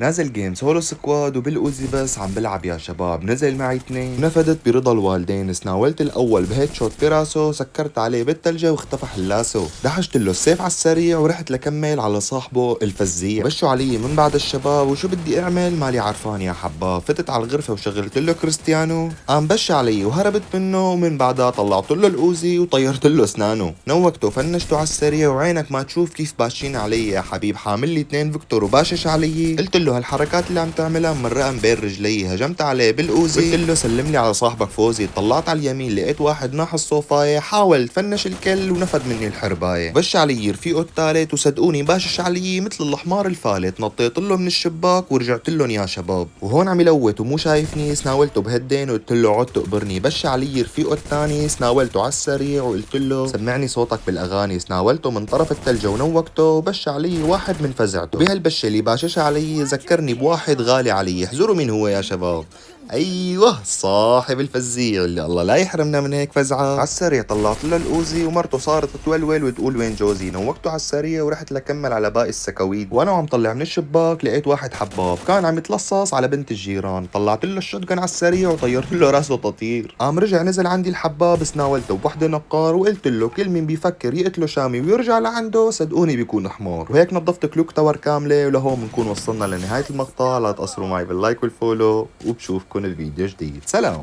نازل جيم سولو سكواد وبالأوزي بس عم بلعب يا شباب. نزل معي اثنين نفدت برضا الوالدين. سناولت الأول بهيد شوت براسه، سكرت عليه بالتلجة واختفى حلاسه. دحشت له السيف على السريع ورحت لكمل على صاحبه الفزيع. بشوا علي من بعد الشباب وشو بدي اعمل مالي عرفان يا حباب. فتت على الغرفة وشغلت له كريستيانو، قام بش علي وهربت منه. ومن بعدها طلعت له الأوزي وطيرت له اسنانه. نوكته وفنشته على السريع وعينك ما تشوف كيف باشين علي يا حبيب. حامل لي اثنين فيكتور وباشش علي. قلت له هالحركات اللي عم تعملها مرقم بين رجلي. هجمت عليه بالاوزي قلت له سلم لي على صاحبك فوزي. طلعت على اليمين لقيت واحد ناح الصوفايه، حاول تفنش الكل ونفد مني الحربايه. بش علي رفيقه الثالث وصدقوني باشش علي مثل الحمار الفالت. نطيت له من الشباك ورجعت لهم يا شباب. وهون عم يلوت ومو شايفني. سناولته بهدين وقلت له عد تقبرني. بش علي رفيقه الثاني، سناولته على السريع وقلت له سمعني صوتك بالاغاني. سناولته من طرف الثلجه ونوكته وبش علي واحد من فزعته. بهالبشه اللي باشش علي ذكرني بواحد غالي علي. احذروا مين هو يا شباب. ايوه صاحب الفزيع اللي الله لا يحرمنا من هيك فزعه. على السريع طلعت له الاوزي ومرته صارت تولول وتقول وين جوزي. نوقته على السريع ورحت لكمل على باقي السكاويد. وانا عم طلع من الشباك لقيت واحد حباب كان عم يتلصص على بنت الجيران. طلعت له الشotgun على السريع وطيرت له راسه تطير. قام رجع نزل عندي الحباب. سناولته بوحده نقار وقلت له كل مين بيفكر يقتله شامي ويرجع لعنده صدقوني بيكون حمار. وهيك نظفت كلوك تاور كامله. ولهون بنكون وصلنا لنهايه المقطع. لا تقصروا معي باللايك والفولو وبشوفكم الفيديو جديد. سلام.